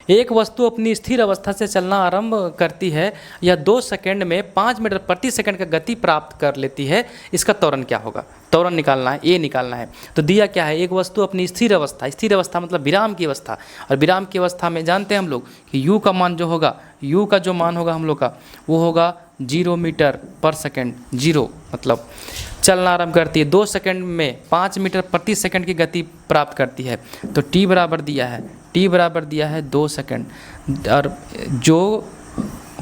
एक वस्तु अपनी स्थिर अवस्था से चलना आरंभ करती है या 2 सेकंड में 5 मीटर प्रति सेकंड का गति प्राप्त कर लेती है, इसका त्वरण क्या होगा? त्वरण निकालना है, ए निकालना है। तो दिया क्या है, एक वस्तु अपनी स्थिर अवस्था मतलब विराम की अवस्था, और विराम की अवस्था में जानते हैं हम लोग कि u का मान जो होगा, u का जो मान होगा हम लोग का वो होगा 0 मीटर पर सेकंड। 0 मतलब चलना आरंभ करती है, 2 सेकंड में 5 मीटर प्रति सेकंड की गति प्राप्त करती है। तो t बराबर दिया है 2 सेकंड, और जो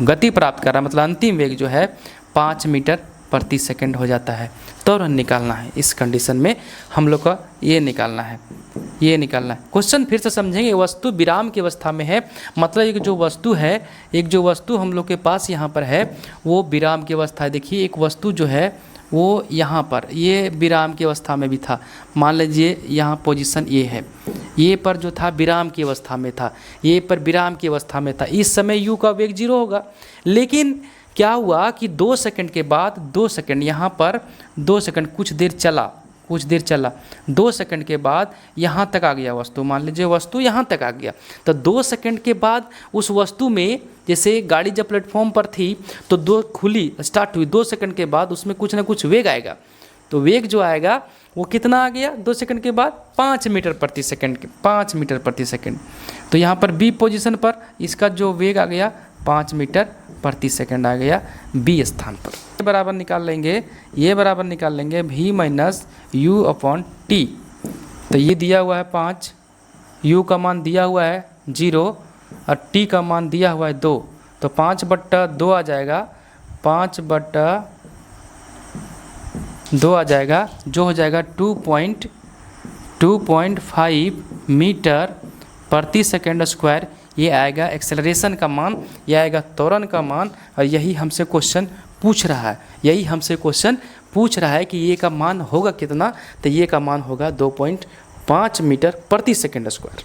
गति प्राप्त कर रहा है मतलब अंतिम वेग जो है 5 मीटर प्रति सेकंड हो जाता है। त्वरण निकालना है, इस कंडीशन में हम लोग का ये निकालना है। क्वेश्चन फिर से समझेंगे। वस्तु विराम की अवस्था में है, मतलब एक जो वस्तु हम लोग के पास यहाँ पर है वो विराम की अवस्था है। देखिए एक वस्तु जो है वो यहाँ पर ये विराम की अवस्था में भी था। मान लीजिए यहाँ पोजीशन ये है, ये पर जो था विराम की अवस्था में था, ये पर विराम की अवस्था में था। इस समय u का वेग 0 होगा। लेकिन क्या हुआ कि 2 सेकंड के बाद 2 सेकंड यहाँ पर 2 सेकंड कुछ देर चला 2 सेकंड के बाद यहाँ तक आ गया वस्तु। मान लीजिए वस्तु यहाँ तक आ गया, तो 2 सेकंड के बाद उस वस्तु में, जैसे गाड़ी जब प्लेटफॉर्म पर थी तो 2 खुली स्टार्ट हुई, 2 सेकंड के बाद उसमें कुछ ना कुछ वेग आएगा। तो वेग जो आएगा वो कितना आ गया 2 सेकंड के बाद? 5 मीटर प्रति सेकंड। तो यहाँ पर बी पोजीशन पर इसका जो वेग आ गया 5 मीटर प्रति सेकंड आ गया बी स्थान पर। ये बराबर निकाल लेंगे v minus you upon T. तो ये दिया हुआ है 5, u का मान दिया हुआ है 0 और t का मान दिया हुआ है 2। तो 5/2 आ जाएगा, 5/2 आ जाएगा, जो हो जाएगा 2.5 मीटर प्रति सेकंड स्क्वायर। ये आएगा एक्सेलरेशन का मान, ये आएगा त्वरण का मान, और यही हमसे क्वेश्चन पूछ रहा है कि ये का मान होगा कितना? तो ये का मान होगा 2.5 मीटर प्रति सेकंड स्क्वायर।